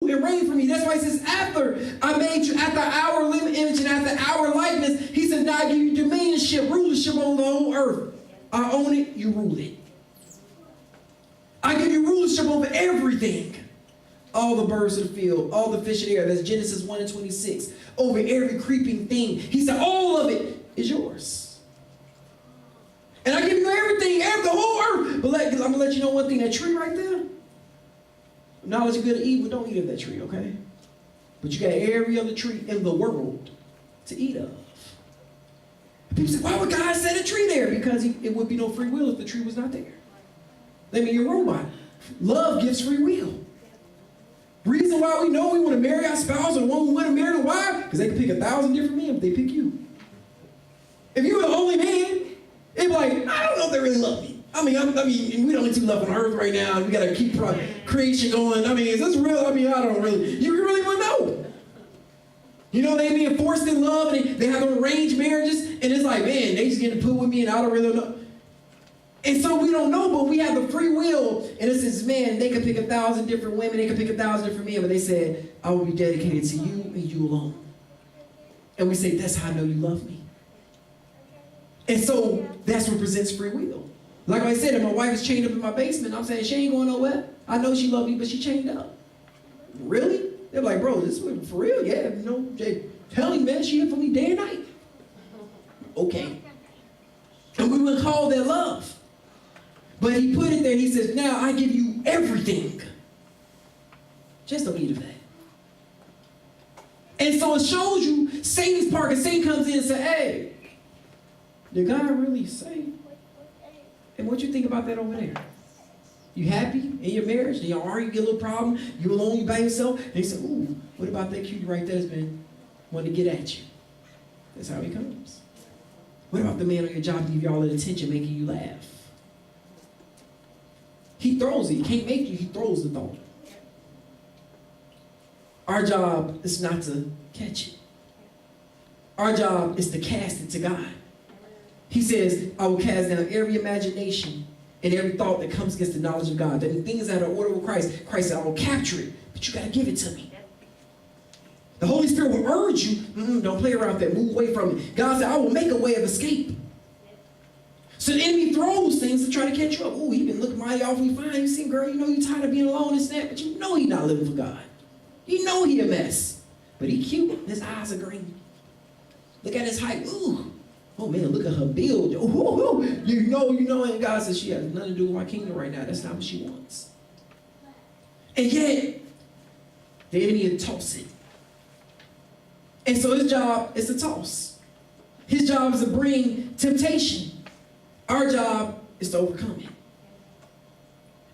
and reign for me. That's why he says, after I made you after our image and after our likeness, he says, now I give you dominionship, rulership on the whole earth. I own it, you rule it. I give you rulership over everything. All the birds of the field, all the fish of the air. That's Genesis 1 and 26. Over every creeping thing. He said, all of it is yours. And I give you everything, the whole earth. But I'm going to let you know one thing. That tree right there, knowledge of good and evil, don't eat of that tree, okay? But you got every other tree in the world to eat of. People say, why would God set a tree there? Because it would be no free will if the tree was not there. Let me, you're a robot. Love gives free will. Reason why we know we want to marry our spouse or the one we want to marry, why? Because they can pick 1,000 different men, but they pick you. If you were the only man, it'd be like, I don't know if they really love me. I mean, we don't need to love on earth right now. We got to keep creation going. I mean, is this real? I mean, I don't really. You really want to know. You know, they being forced in love, and they have arranged marriages, and it's like, man, they just getting put with me, and I don't really know. And so we don't know, but we have the free will. And it says, man, they could pick 1,000 different women, they could pick 1,000 different men, but they said, I will be dedicated to you and you alone. And we say, that's how I know you love me. And so that's what presents free will. Like I said, if my wife is chained up in my basement, I'm saying she ain't going nowhere. I know she loves me, but she chained up. Really? They're like, bro, this is for real? Yeah, you know, they telling man, she here for me day and night. Okay. And we would call that love. But he put it there, he says, now I give you everything. Just don't eat of that. And so it shows you Satan's part, because Satan comes in and says, hey, did God really say? And what you think about that over there? You happy in your marriage? Do you argue, get a little problem? You alone, you by yourself? And he said, ooh, what about that cutie right there that's been wanting to get at you? That's how he comes. What about the man on your job to give you all that attention, making you laugh? He throws it. He can't make you. He throws the thought. Our job is not to catch it. Our job is to cast it to God. He says, I will cast down every imagination and every thought that comes against the knowledge of God. That the things that are ordered with Christ, Christ said, I will capture it, but you got to give it to me. The Holy Spirit will urge you, don't play around with that, move away from it. God said, I will make a way of escape. So the enemy throws things to try to catch you up. Oh, he been looking mighty awfully fine. You see, girl, you know you're tired of being alone and snap, but you know he's not living for God. You know he a mess. But he cute. His eyes are green. Look at his height. Ooh. Oh, man, look at her build. Ooh. You know, and God says she has nothing to do with my kingdom right now. That's not what she wants. And yet, the enemy will toss it. And so his job is to toss. His job is to bring temptation. Our job is to overcome it.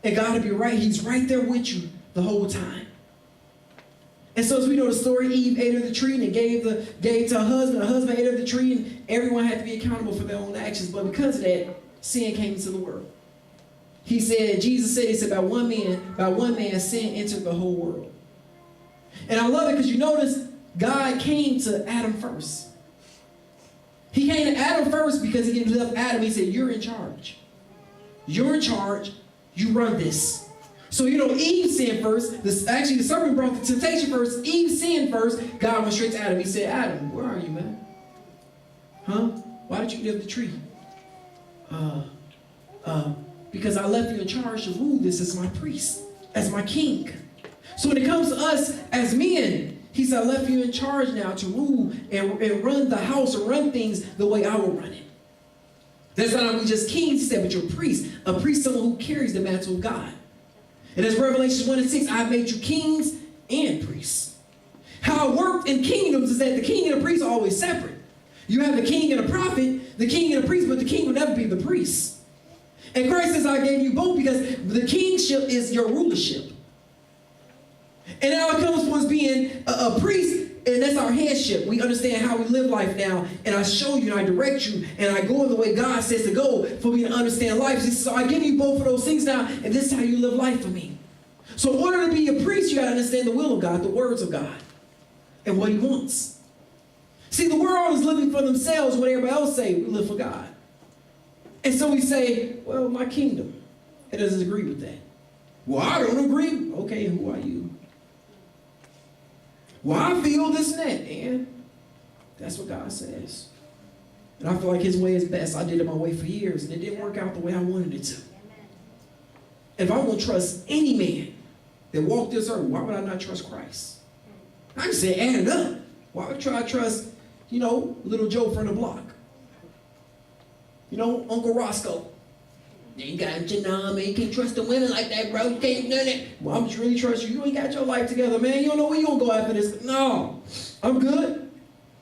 And God will be right. He's right there with you the whole time. And so as we know the story, Eve ate of the tree and gave to her husband. Her husband ate of the tree, and everyone had to be accountable for their own actions. But because of that, sin came into the world. Jesus said, by one man, sin entered the whole world. And I love it because you notice God came to Adam first. He came to Adam first because he didn't love Adam. He said, you're in charge. You're in charge. You run this. So, Eve sinned first. Actually, the serpent brought the temptation first. Eve sinned first. God went straight to Adam. He said, Adam, where are you, man? Huh? Why did you eat of the tree? Because I left you in charge to rule this as my priest, as my king. So when it comes to us as men, he said, I left you in charge now to rule and run the house or run things the way I will run it. That's not only just kings, he said, but you're a priest. A priest, someone who carries the mantle of God. And as Revelation 1 and 6, I've made you kings and priests. How it worked in kingdoms is that the king and the priest are always separate. You have the king and the prophet, the king and the priest, but the king will never be the priest. And Christ says, I gave you both because the kingship is your rulership. And now it comes to us being a priest, and that's our headship. We understand how we live life now, and I show you, and I direct you, and I go in the way God says to go for me to understand life. So I give you both of those things now, and this is how you live life for me. So in order to be a priest, you got to understand the will of God, the words of God, and what he wants. See, the world is living for themselves, what everybody else say, we live for God. And so we say, well, my kingdom, it doesn't agree with that. Well, I don't agree. Okay, who are you? Well, I feel this and that. And that's what God says. And I feel like his way is best. I did it my way for years, and it didn't work out the way I wanted it to. If I'm going to trust any man that walked this earth, why would I not trust Christ? I just say add it up. Why would I trust, little Joe from the block? Uncle Roscoe. You got man. You can't trust the women like that, bro. You can't do that. Well, I'm just really trust you. You ain't got your life together, man. You don't know where you gonna go after this. No, I'm good.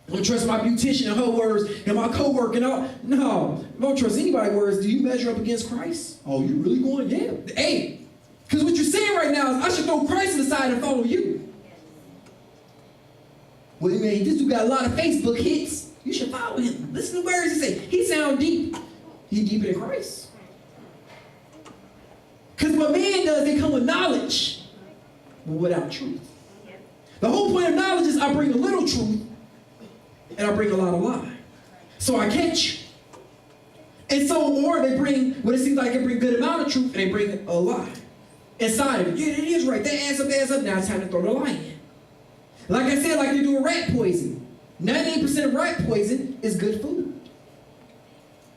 I don't trust my beautician and her words and my co-worker and all. No, I don't trust anybody's words. Do you measure up against Christ? Oh, you really going? Yeah. Hey, because what you're saying right now is I should throw Christ aside and follow you. Well, man, this dude got a lot of Facebook hits. You should follow him. Listen to the words he say. He sound deep. He deeper than Christ. Because what man does, they come with knowledge, but without truth. The whole point of knowledge is I bring a little truth, and I bring a lot of lie. So I catch you. And so, or they bring, what it seems like they bring a good amount of truth, and they bring a lie inside of it. Yeah, it is right. That adds up. Now it's time to throw the lie in. Like I said, like they do with rat poison. 98% of rat poison is good food.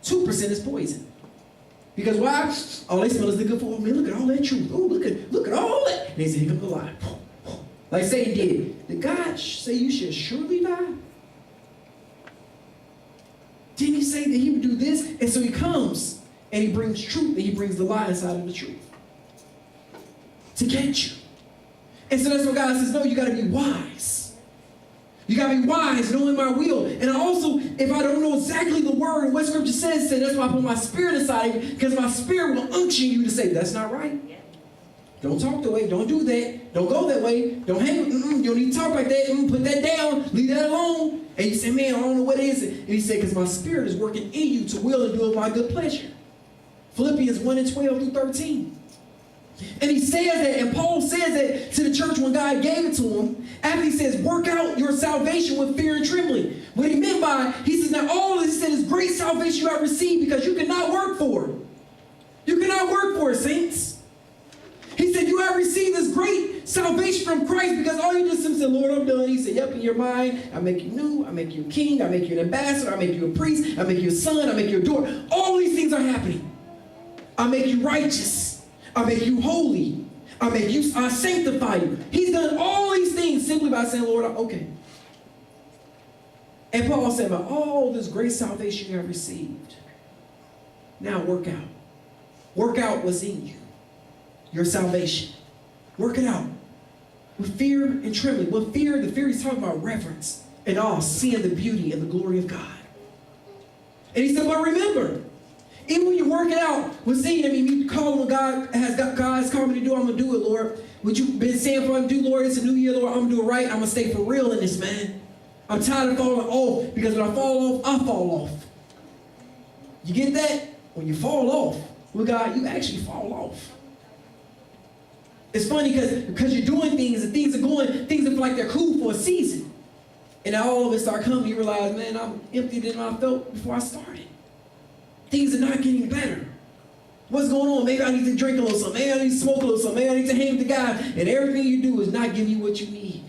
2% is poison. Because why? All they smell is the good food. Oh, man, look at all that truth. Oh, look at all that. And they say, here comes the lie. Like Satan did. Did God say you should surely die? Didn't he say that he would do this? And so he comes and he brings truth and he brings the lie inside of the truth to catch you. And so that's what God says, no, you got to be wise. You got to be wise, knowing my will. And also, if I don't know exactly the word and what scripture says, that's why I put my spirit inside, because my spirit will unction you to say, that's not right. Don't talk that way. Don't do that. Don't go that way. Don't hang. You don't need to talk like that. Put that down. Leave that alone. And you say, man, I don't know what is it. And he said, because my spirit is working in you to will and do of my good pleasure. Philippians 1:12-13. And he says that, and Paul says that to the church when God gave it to him, after he says, work out your salvation with fear and trembling. What he meant by, he says, now all this, he said, is great salvation you have received because you cannot work for it. You cannot work for it, saints. He said, you have received this great salvation from Christ because all you just said, Lord, I'm done. He said, yep, in your mind, I make you new, I make you a king, I make you an ambassador, I make you a priest, I make you a son, I make you a daughter. All these things are happening. I make you righteous. I make you holy. I sanctify you. He's done all these things simply by saying, Lord, okay. And Paul said, by all this great salvation you have received, now work out. Work out what's in you. Your salvation. Work it out. With fear and trembling. With fear, the fear he's talking about reverence and awe, seeing the beauty and the glory of God. And he said, but remember, even when you work it out with saying, you call what God has called me to do, I'm going to do it, Lord. What you've been saying for me to do, Lord, it's a new year, Lord, I'm going to do it right. I'm going to stay for real in this, man. I'm tired of falling off because when I fall off, I fall off. You get that? When you fall off with God, you actually fall off. It's funny because you're doing things and things that feel like they're cool for a season. And now all of it start coming, you realize, man, I'm emptier than I felt before I started. Things are not getting better. What's going on? Maybe I need to drink a little something. Maybe I need to smoke a little something. Maybe I need to hang with the guy. And everything you do is not giving you what you need.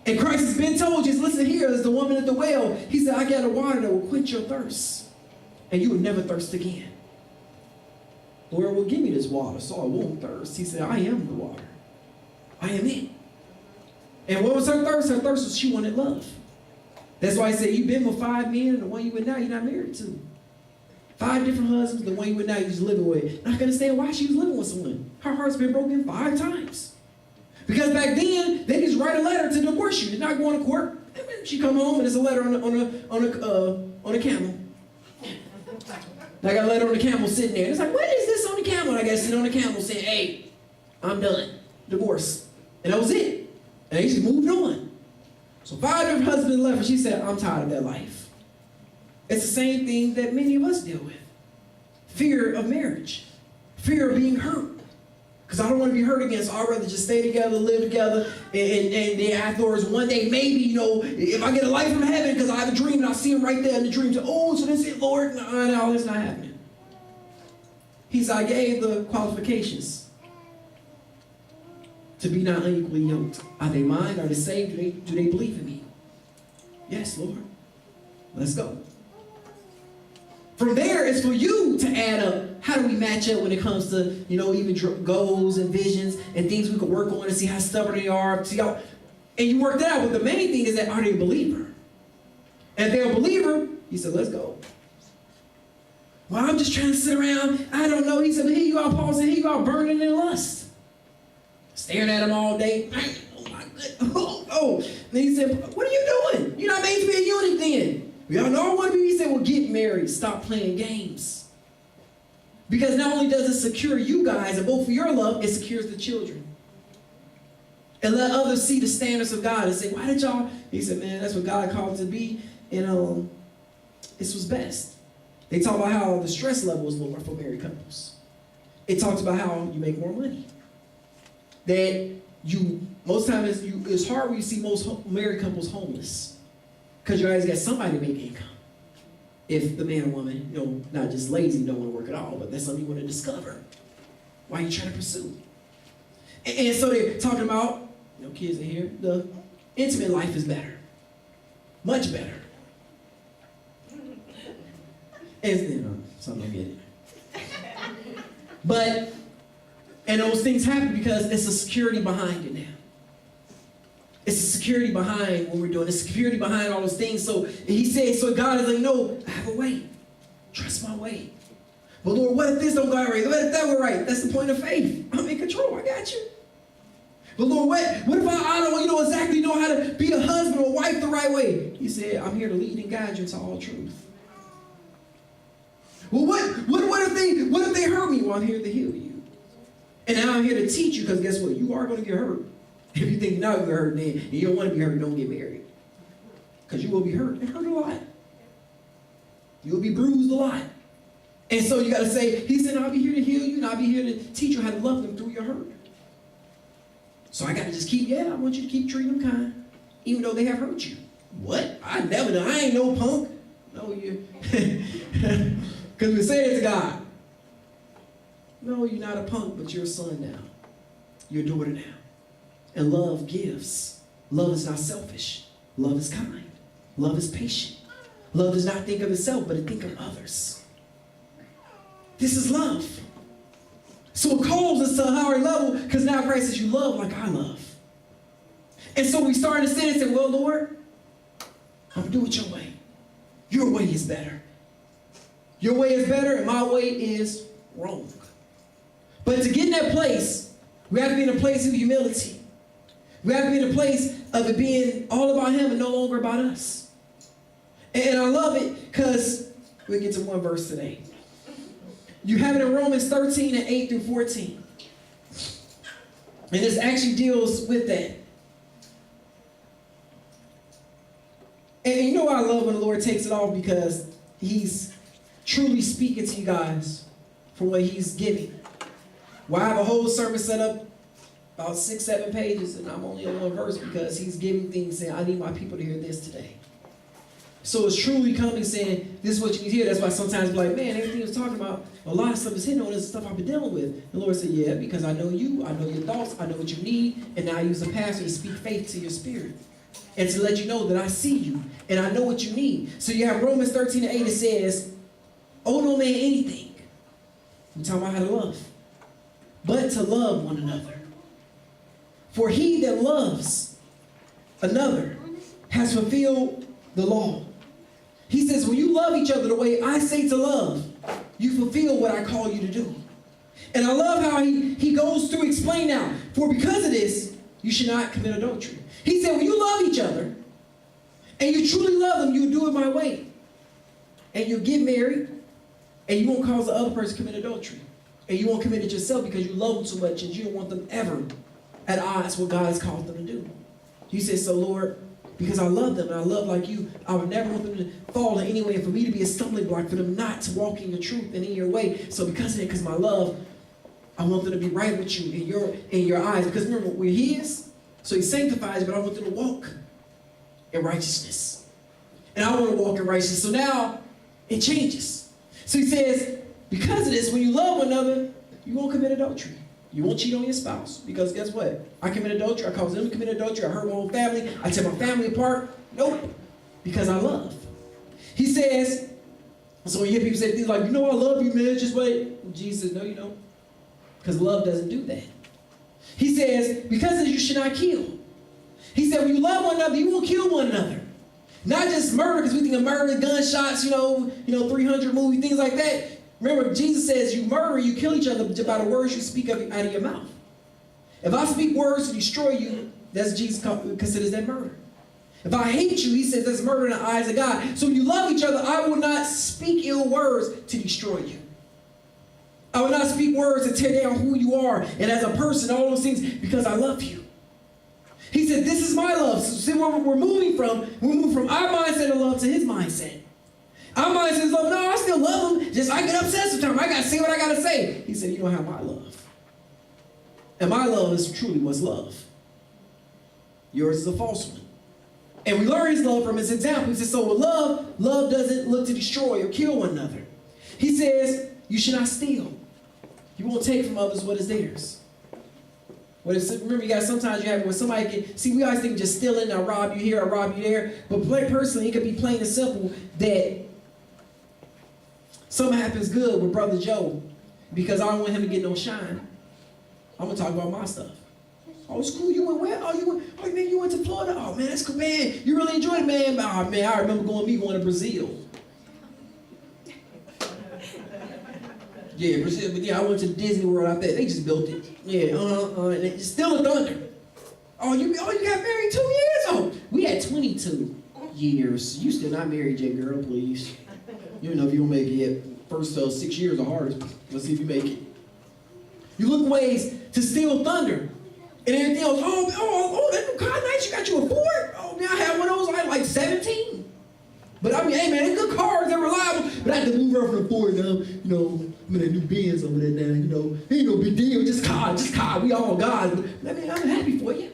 And Christ has been told, just listen here, as the woman at the well, he said, I got a water that will quench your thirst. And you will never thirst again. Lord, well, give me this water so I won't thirst. He said, I am the water. I am it. And what was her thirst? Her thirst was she wanted love. That's why he said, you've been with 5 men, and the one you with now, you're not married to. 5 different husbands, the one you with now, you're just living with. Not going to understand why she was living with someone. Her heart's been broken 5 times. Because back then, they just write a letter to divorce you. You're not going to court. She come home, and there's a letter on a camel. I got a letter on the camel sitting there. It's like, what is this on the camel? And I got to sit on the camel saying, hey, I'm done. Divorce. And that was it. And they just moved on. So 5 different husbands left, and she said, I'm tired of that life. It's the same thing that many of us deal with. Fear of marriage. Fear of being hurt. Because I don't want to be hurt again, so I'd rather just stay together, live together, and then afterwards, one day, maybe, if I get a light from heaven, because I have a dream, and I see him right there in the dream, so that's it, Lord. No, that's not happening. He said, I gave the qualifications to be not unequally yoked. Are they mine? Are they saved? Do they believe in me? Yes, Lord. Let's go. From there, it's for you to add up. How do we match up when it comes to, even goals and visions and things we could work on and see how stubborn they are. See how, and you work that out. But the main thing is that, are they a believer? And if they're a believer, he said, let's go. Well, I'm just trying to sit around. I don't know. He said, here you are, Paul said, here you are burning in lust. Staring at him all day. Oh, my goodness. Oh. And he said, what are you doing? You're not made to be a eunuch then. Y'all know I want to be. He said, well, get married. Stop playing games. Because not only does it secure you guys, and both for your love, it secures the children. And let others see the standards of God and say, why did y'all? He said, man, that's what God called it to be. And this was best. They talk about how the stress level is lower for married couples. It talks about how you make more money. That most times it's hard when you see most married couples homeless. Because you always got somebody to make income. If the man or woman, not just lazy, don't want to work at all, but that's something you want to discover. Why are you trying to pursue? And so they're talking about, kids in here, the intimate life is better. Much better. And some don't get it. But, and those things happen because it's a security behind it now. It's a security behind what we're doing. It's security behind all those things. So he said, so God is like, no, I have a way. Trust my way. But Lord, what if this don't go right? What if that were right? That's the point of faith. I'm in control. I got you. But Lord, what if I don't exactly know how to be a husband or wife the right way? He said, I'm here to lead and guide you into all truth. Well, what if they hurt me? Well, I'm here to heal you. And now I'm here to teach you, because guess what? You are going to get hurt. If you think now you're hurt, then and you don't want to be hurt, don't get married. Because you will be hurt. And hurt a lot. You'll be bruised a lot. And so you got to say, he said, I'll be here to heal you, and I'll be here to teach you how to love them through your hurt. So I got to just I want you to keep treating them kind, even though they have hurt you. What? I never know. I ain't no punk. No, you. Because we say it to God. No, you're not a punk, but you're a son now. You're a daughter now. And love gives. Love is not selfish. Love is kind. Love is patient. Love does not think of itself, but it think of others. This is love. So it calls us to a higher level, because now Christ says, you love like I love. And so we start to sit and say, well, Lord, I'm going to do it your way. Your way is better. Your way is better, and my way is wrong. But to get in that place, we have to be in a place of humility. We have to be in a place of it being all about him and no longer about us. And I love it because we'll get to one verse today. You have it in Romans 13 and 8 through 14. And this actually deals with that. And you know what I love when the Lord takes it off, because he's truly speaking to you guys from what he's giving. Well, I have a whole sermon set up, about 6-7 pages, and I'm only on one verse because he's giving things saying, I need my people to hear this today. So it's truly coming saying, this is what you need to hear. That's why sometimes we're like, man, everything was talking about, a lot of stuff is hitting on this stuff I've been dealing with. The Lord said, yeah, because I know you, I know your thoughts, I know what you need, and now I use a pastor to speak faith to your spirit. And to let you know that I see you, and I know what you need. So you have Romans 13 and 8, it says, owe no man anything. We're talking about how to love. But to love one another. For he that loves another has fulfilled the law. He says, when you love each other the way I say to love, you fulfill what I call you to do. And I love how he goes through explain now. For because of this, you should not commit adultery. He said, when you love each other, and you truly love them, you'll do it my way. And you'll get married, and you won't cause the other person to commit adultery. And you won't commit it yourself because you love them so much and you don't want them ever at odds with what God has called them to do. He said, so Lord, because I love them and I love like you, I would never want them to fall in any way, and for me to be a stumbling block, for them not to walk in your truth and in your way. So because of that, because my love, I want them to be right with you in your eyes. Because remember, we're his, so he sanctifies, but I want them to walk in righteousness. And I want to walk in righteousness. So now it changes. So he says, because of this, when you love one another, you won't commit adultery. You won't cheat on your spouse. Because guess what? I commit adultery. I cause them to commit adultery. I hurt my own family. I tear my family apart. Nope. Because I love. He says, so when you hear people say things like, you know I love you, man, just wait. Jesus says, no, you don't. Because love doesn't do that. He says, because of you should not kill. He said, when you love one another, you won't kill one another. Not just murder, because we think of murder, gunshots, 300 movie, things like that. Remember, Jesus says you murder, you kill each other by the words you speak out of your mouth. If I speak words to destroy you, that's Jesus considers that murder. If I hate you, he says that's murder in the eyes of God. So when you love each other, I will not speak ill words to destroy you. I will not speak words to tear down who you are and as a person, all those things, because I love you. He said, this is my love. So see where we're moving from? We move from our mindset of love to his mindset. Our mindset is love. No, I still love him. Just I get upset sometimes. I got to say what I got to say. He said, you don't have my love. And my love is truly what's love. Yours is a false one. And we learn his love from his example. He says, so with love doesn't look to destroy or kill one another. He says, you should not steal. You won't take from others what is theirs. Remember, you guys, sometimes you have when somebody can, see, we always think just stealing, I rob you here, I rob you there. But personally, it could be plain and simple that something happens good with Brother Joe because I don't want him to get no shine. I'm going to talk about my stuff. Oh, it's cool. You went where? You went to Florida? Oh, man, that's cool, man. You really enjoyed it, man. Oh, man, I remember going to Brazil. Yeah, Brazil, but yeah, I went to Disney World out there. They just built it. Yeah, and it's still a thunder. Oh, you got married 2 years? Oh, we had 22 years. You still not married yet, girl, please. You know if you don't make it yet. First 6 years are hardest. Let's see if you make it. You look ways to steal thunder. And everything else, that new car nice, you got you a Ford? Oh, man, I had one of those, I had like 17. But I mean, hey, man, they're good cars, they're reliable. But I had to move her from the Ford now, I'm in a new Benz over there now, ain't no big deal, just car, we all God. But, I mean, I'm happy for you.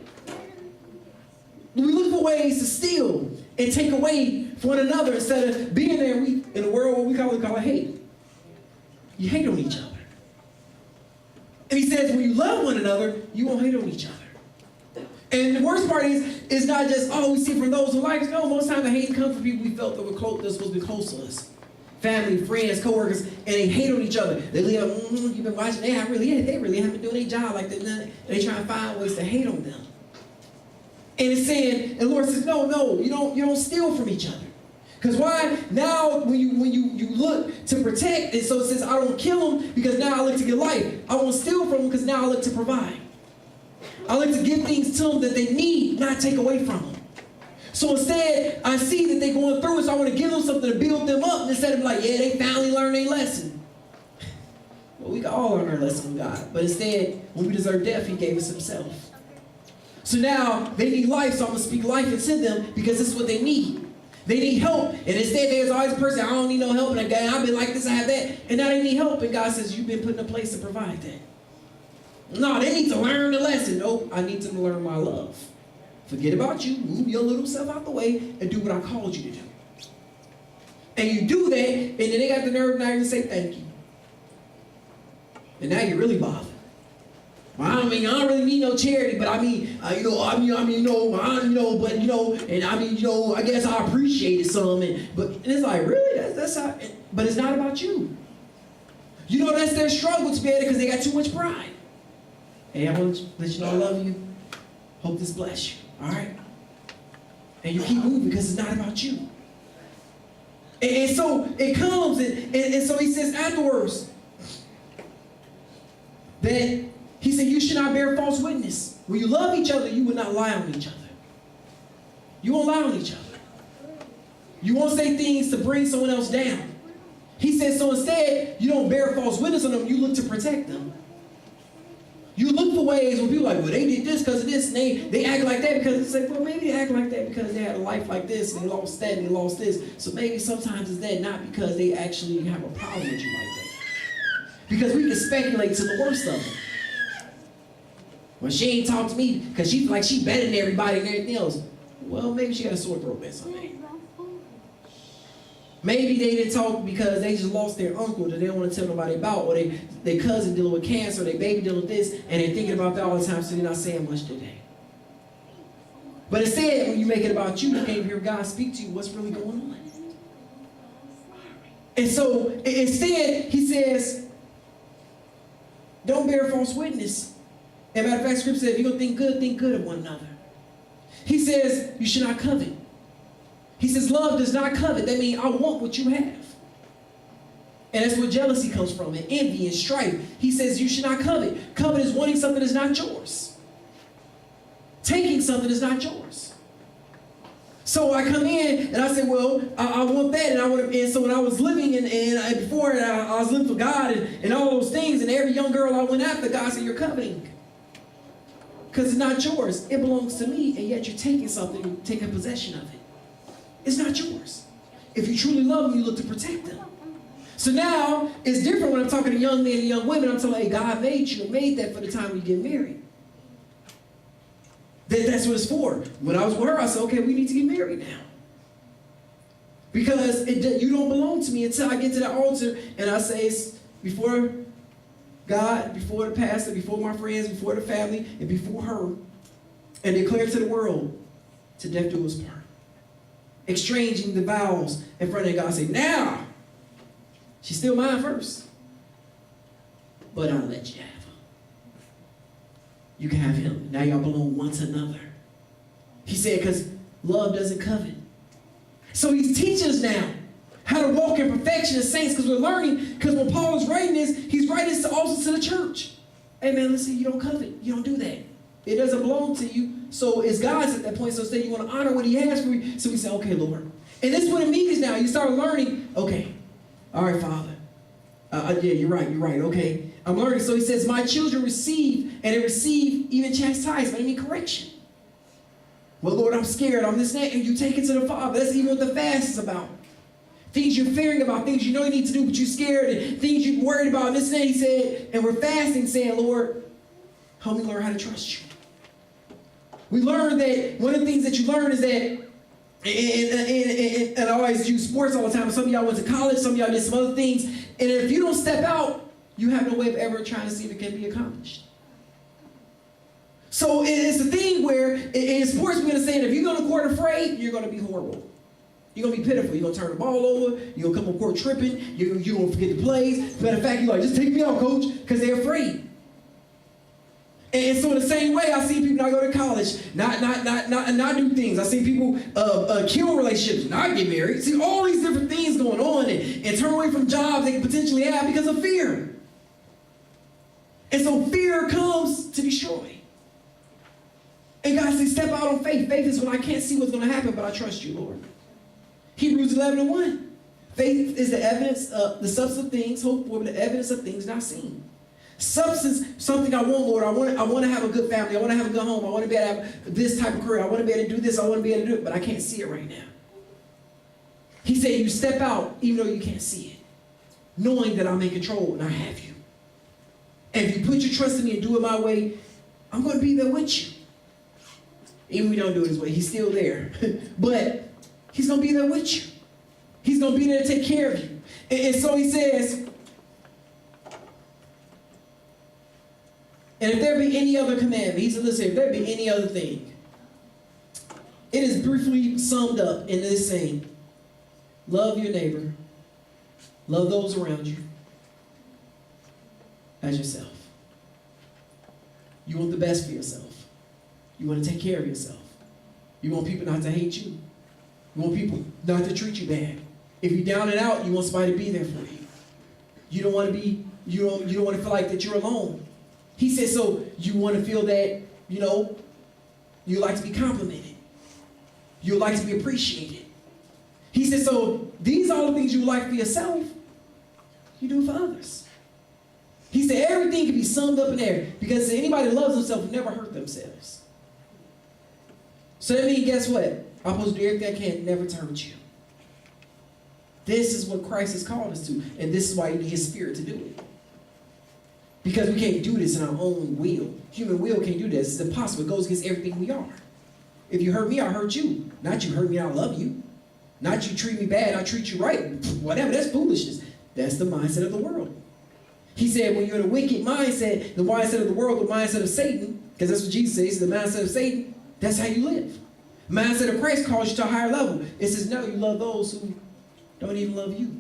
We look for ways to steal and take away from one another instead of being there in a world what we call hate. You hate on each other. And he says, when you love one another, you won't hate on each other. And the worst part is, it's not just, we see from those who like us. No, most times the hate comes from people we felt that were close, that supposed to be close to us. Family, friends, co-workers, and they hate on each other. They live, you've been watching, they really haven't been doing their job like that. And they try to find ways to hate on them. And it's saying, and the Lord says, no, you don't steal from each other. Because why? Now, when you look to protect, and so it says, I don't kill them because now I look to get life. I won't steal from them because now I look to provide. I look to give things to them that they need, not take away from them. So instead, I see that they're going through it, so I want to give them something to build them up instead of like, yeah, they finally learned their lesson. Well, we can all learn our lesson from God. But instead, when we deserve death, he gave us himself. So now, they need life, so I'm going to speak life into them because this is what they need. They need help. And instead, there's always a person, I don't need no help. And I've been like this, I have that. And now they need help. And God says, you've been put in a place to provide that. No, they need to learn the lesson. Nope, I need them to learn my love. Forget about you. Move your little self out the way and do what I called you to do. And you do that, and then they got the nerve now to say thank you. And now you're really bothered. Well, I don't really need no charity, but I guess I appreciate it some. But it's like, really? That's how, but it's not about you. That's their struggle to be able because they got too much pride. Hey, I want to let you know I love you. Hope this bless you. All right? And you keep moving because it's not about you. And so it comes, and so he says afterwards that he said, you should not bear false witness. When you love each other, you will not lie on each other. You won't lie on each other. You won't say things to bring someone else down. He says, so instead, you don't bear false witness on them, you look to protect them. You look for ways when people are like, well, they did this because of this, and they act like that because it's like, well, maybe they act like that because they had a life like this, and they lost that, and they lost this. So maybe sometimes it's that, not because they actually have a problem with you like that. Because we can speculate to the worst of them. Well, she ain't talked to me because she feel like she better than everybody and everything else. Well, maybe she got a sore throat or something. Maybe they didn't talk because they just lost their uncle that they don't want to tell nobody about, or their cousin dealing with cancer, or their baby dealing with this, and they're thinking about that all the time, so they're not saying much today. But instead, when you make it about you can't hear God speak to you, what's really going on? And so, instead, he says, don't bear false witness. And matter of fact, Scripture says, if you're going to think good of one another. He says, you should not covet. He says, love does not covet. That means I want what you have. And that's where jealousy comes from, and envy and strife. He says, you should not covet. Covet is wanting something that's not yours. Taking something that's not yours. So I come in and I say, well, I want that, and so when I was living before I was living for God and all those things, and every young girl I went after, God said, you're coveting. Because it's not yours. It belongs to me, and yet you're taking something, taking possession of it. It's not yours. If you truly love them, you look to protect them. So now, it's different when I'm talking to young men and young women. I'm telling them, hey, God made you and made that for the time we get married. That's what it's for. When I was with her, I said, okay, we need to get married now. Because you don't belong to me until I get to the altar and I say it's before God, before the pastor, before my friends, before the family, and before her, and declare to the world, to death do us part. Exchanging the vows in front of God. Say, now, she's still mine first, but I'll let you have her. You can have him. Now y'all belong one to another. He said, because love doesn't covet. So he's teaching us now how to walk in perfection as saints, because we're learning, because when Paul is writing this, he's writing this also to the church. Hey man, listen, you don't covet. You don't do that. It doesn't belong to you. So it's God's at that point. So instead you want to honor what he has for you. So we say, okay, Lord. And this is what it means now. You start learning, okay, all right, Father. Yeah, you're right, okay. I'm learning. So he says, my children receive, and they receive even chastisement, I mean correction. Well, Lord, I'm scared. I'm this and that. And you take it to the Father. That's even what the fast is about. Things you're fearing about, things you know you need to do, but you're scared, and things you're worried about, and this and that. He said, and we're fasting, saying, Lord, help me learn how to trust you. We learned that one of the things that you learn is that, and I always use sports all the time. Some of y'all went to college, some of y'all did some other things. And if you don't step out, you have no way of ever trying to see if it can be accomplished. So it's a thing where in sports we're going to say that if you go to court afraid, you're going to be horrible. You're going to be pitiful. You're going to turn the ball over. You're going to come on court tripping. You're going to forget the plays. Matter of fact, you're like, just take me out, coach, because they're afraid. And so in the same way, I see people not go to college, not do things. I see people kill relationships, not get married. See all these different things going on and turn away from jobs they can potentially have because of fear. And so fear comes to destroy. And God says, step out on faith. Faith is when I can't see what's going to happen, but I trust you, Lord. Hebrews 11:1. Faith is the evidence of the substance of things hoped for, but the evidence of things not seen. Substance, something I want, Lord. I want to have a good family. I want to have a good home. I want to be able to have this type of career. I want to be able to do this. I want to be able to do it, but I can't see it right now. He said, you step out even though you can't see it, knowing that I'm in control and I have you. And if you put your trust in me and do it my way, I'm going to be there with you. Even if we don't do it his way, he's still there. But he's going to be there with you. He's going to be there to take care of you. And so he says, and if there be any other commandment, he said, listen, if there be any other thing, it is briefly summed up in this saying, love your neighbor, love those around you as yourself. You want the best for yourself. You want to take care of yourself. You want people not to hate you. You want people not to treat you bad. If you're down and out, you want somebody to be there for you. You don't want to be, you don't want to feel like that you're alone. He said, so you want to feel that, you like to be complimented. You like to be appreciated. He said, so these are the things you like for yourself, you do it for others. He said, everything can be summed up in there, because anybody that loves themselves will never hurt themselves. So that means, guess what? I'm supposed to do everything I can, never to hurt you. This is what Christ has called us to, and this is why you need his Spirit to do it. Because we can't do this in our own will. Human will can't do this. It's impossible. It goes against everything we are. If you hurt me, I hurt you. Not you hurt me, I love you. Not you treat me bad, I treat you right. Whatever, that's foolishness. That's the mindset of the world. He said when you're in a wicked mindset, the mindset of the world, the mindset of Satan, because that's what Jesus says, the mindset of Satan, that's how you live. Mindset of Christ calls you to a higher level. It says, no, you love those who don't even love you.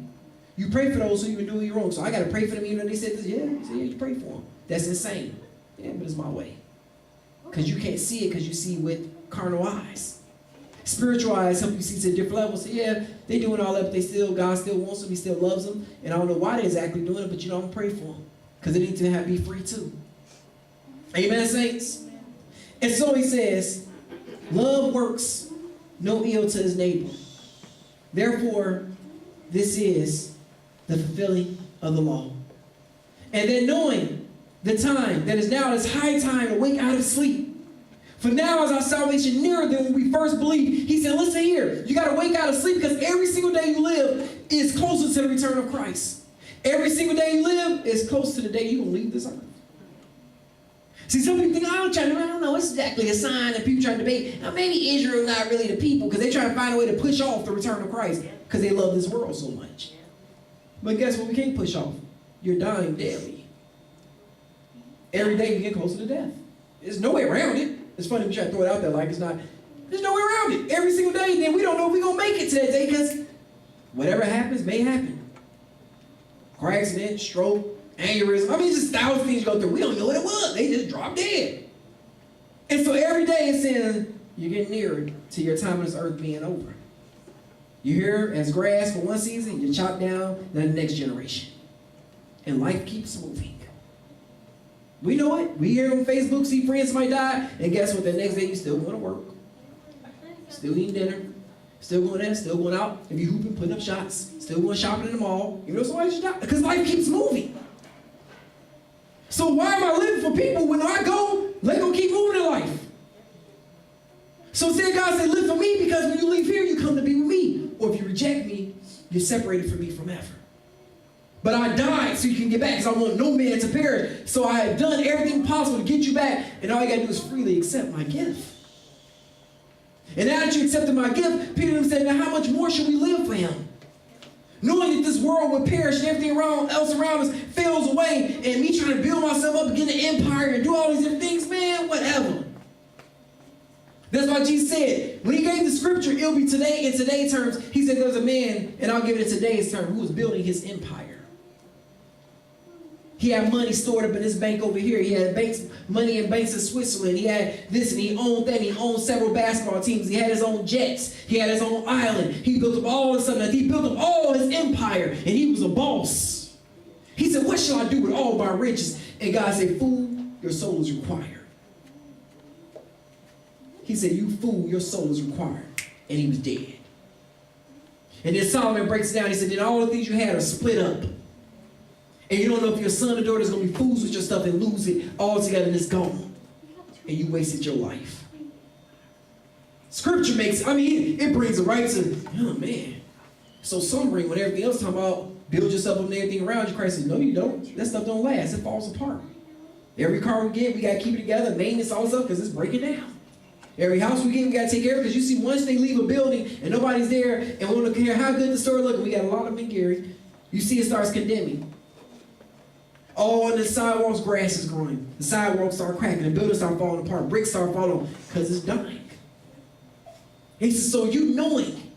You pray for those who even doing you wrong. So I got to pray for them even though they said this. Yeah, you pray for them. That's insane. Yeah, but it's my way. Because you can't see it because you see with carnal eyes. Spiritual eyes help you see to different levels. So yeah, they doing all that, but God still wants them. He still loves them. And I don't know why they're exactly doing it, but you don't pray for them. Because they need to be free too. Amen, saints? And so he says, love works no ill to his neighbor. Therefore, this is the fulfilling of the law. And then knowing the time that is now, it's high time to wake out of sleep. For now is our salvation nearer than when we first believed. He said, listen here, you got to wake out of sleep because every single day you live is closer to the return of Christ. Every single day you live is close to the day you're going to leave this earth. See, some people think, I don't know, it's exactly a sign that people try to debate. Now, maybe Israel not really the people because they try to find a way to push off the return of Christ because they love this world so much. But guess what? We can't push off. You're dying daily. Every day you get closer to death. There's no way around it. It's funny we try to throw it out there like it's not. There's no way around it. Every single day, then we don't know if we're going to make it to that day because whatever happens may happen. Car accident, stroke, aneurysm. I mean, just 1,000 things you go through. We don't know what it was. They just dropped dead. And so every day it's saying you're getting nearer to your time on this earth being over. You're here as grass for one season, you chop down the next generation. And life keeps moving. We know it. We hear on Facebook, see friends might die, and guess what? The next day you still going to work. Still eating dinner. Still going in, still going out. If you hooping, putting up shots. Still going shopping in the mall. You know somebody should die. Because life keeps moving. So why am I living for people when I go, they going to keep moving in life? So instead God said, live for me because when you leave here, you come to be with me. Or if you reject me, you're separated from me forever. But I died so you can get back because I want no man to perish. So I have done everything possible to get you back. And all you got to do is freely accept my gift. And now that you accepted my gift, Peter said, now how much more should we live for him? Knowing that this world would perish and everything else around us fails away. And me trying to build myself up again, the empire and do all these different things, man, whatever. That's why Jesus said, when he gave the scripture, it'll be today in today's terms. He said there was a man, and I'll give it in today's term, who was building his empire. He had money stored up in his bank over here. He had money in banks in Switzerland. He had this and he owned that. He owned several basketball teams. He had his own jets. He had his own island. He built up all this stuff. He built up all his empire and he was a boss. He said, what shall I do with all my riches? And God said, fool, your soul is required. He said, you fool, your soul is required. And he was dead. And then Solomon breaks it down. He said, then all the things you had are split up. And you don't know if your son or daughter is going to be fools with your stuff and lose it all together and it's gone. And you wasted your life. Scripture makes, it brings it right to, oh man. So summary, when everything else talking about build yourself up and everything around you, Christ says, no you don't. That stuff don't last. It falls apart. Every car we get, we got to keep it together, maintenance, all this stuff, because it's breaking down. Every house we get, we got to take care of it, because you see once they leave a building and nobody's there and we don't care how good the store looks, we got a lot of them in Gary, you see it starts condemning. Oh, on the sidewalks, grass is growing. The sidewalks start cracking. The buildings start falling apart. Bricks start falling because it's dying. He says, so you knowing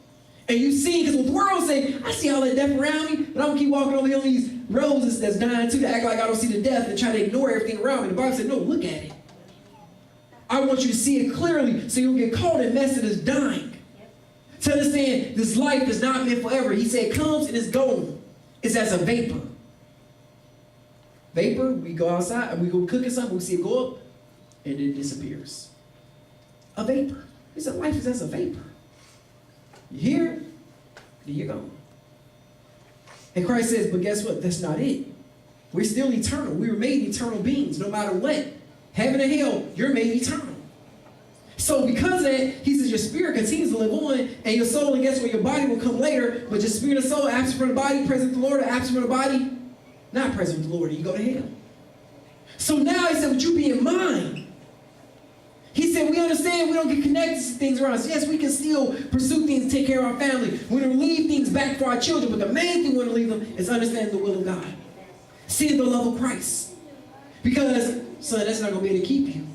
and you see, because what the world say, I see all that death around me, but I'm going to keep walking over here on these roads that's dying too to act like I don't see the death and try to ignore everything around me. The Bible said, no, look at it. I want you to see it clearly so you don't get caught in mess that is dying. To understand this life is not meant forever. He said it comes and it's gone. It's as a vapor. Vapor, we go outside and we go cooking something, we see it go up, and it disappears. A vapor. He said life is as a vapor. You hear it, then you're gone. And Christ says, but guess what? That's not it. We're still eternal. We were made eternal beings, no matter what. Heaven and hell, you're made eternal. So because of that, he says your spirit continues to live on, and your soul, and guess what? Your body will come later, but your spirit and soul, absent from the body, present with the Lord, absent from the body, not present with the Lord, and you go to hell. So now he said, would you be in mind? He He said, we understand we don't get connected to things around us. Yes, we can still pursue things, take care of our family. We don't leave things back for our children, but the main thing we want to leave them is understanding the will of God. Seeing the love of Christ. Because, son, that's not going to be able to keep you.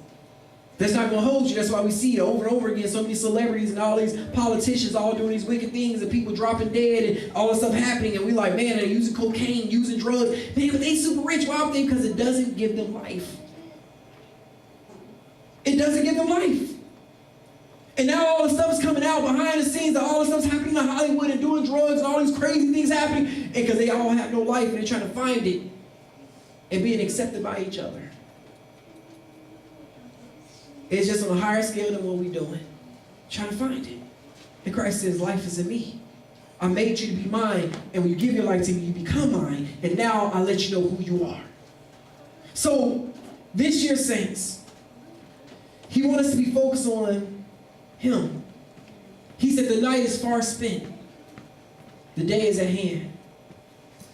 That's not going to hold you. That's why we see it over and over again. So many celebrities and all these politicians all doing these wicked things and people dropping dead and all this stuff happening. And we like, man, they're using cocaine, using drugs. Man, but they super rich. Why aren't they? Because it doesn't give them life. It doesn't give them life. And now all the stuff's coming out behind the scenes. All the stuff's happening in Hollywood and doing drugs and all these crazy things happening. And because they all have no life and they're trying to find it and being accepted by each other. It's just on a higher scale than what we're doing. Trying to find it. And Christ says, life is in me. I made you to be mine. And when you give your life to me, you become mine. And now I let you know who you are. So, this year, saints, he wants us to be focused on him. He said, the night is far spent. The day is at hand.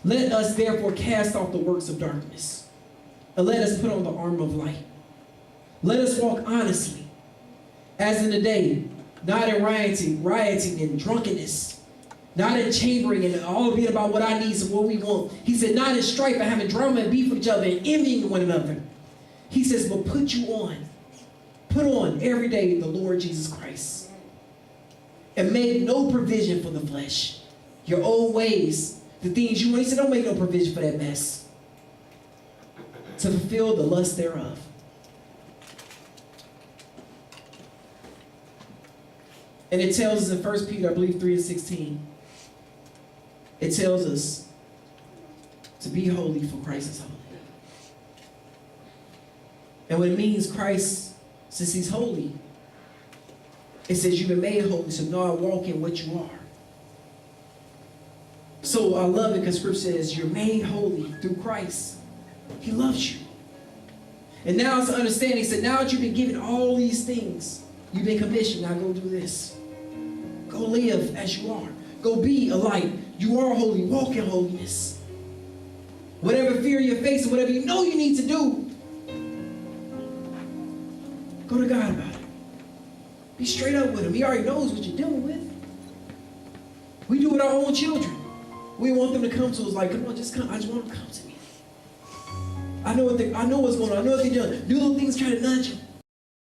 Let us therefore cast off the works of darkness. And let us put on the armor of light. Let us walk honestly, as in the day, not in rioting and drunkenness, not in chambering and all being about what I need and what we want. He said, not in strife and having drama and beef with each other and envying one another. He says, but put on every day the Lord Jesus Christ. And make no provision for the flesh, your old ways, the things you want. He said, don't make no provision for that mess. To fulfill the lust thereof. And it tells us in 1 Peter, I believe 3:16, it tells us to be holy for Christ is holy. And what it means, Christ, since he's holy, it says you've been made holy, so now I walk in what you are. So I love it because Scripture says you're made holy through Christ. He loves you. And now it's understanding. He said, now that you've been given all these things, you've been commissioned, now go do this. Go live as you are. Go be a light. You are holy. Walk in holiness. Whatever fear you're facing, whatever you know you need to do, go to God about it. Be straight up with him. He already knows what you're dealing with. We do it with our own children. We want them to come to us like, come on, just come. I just want them to come to me. I know what's going on. I know what they're doing. Do little things trying to nudge them.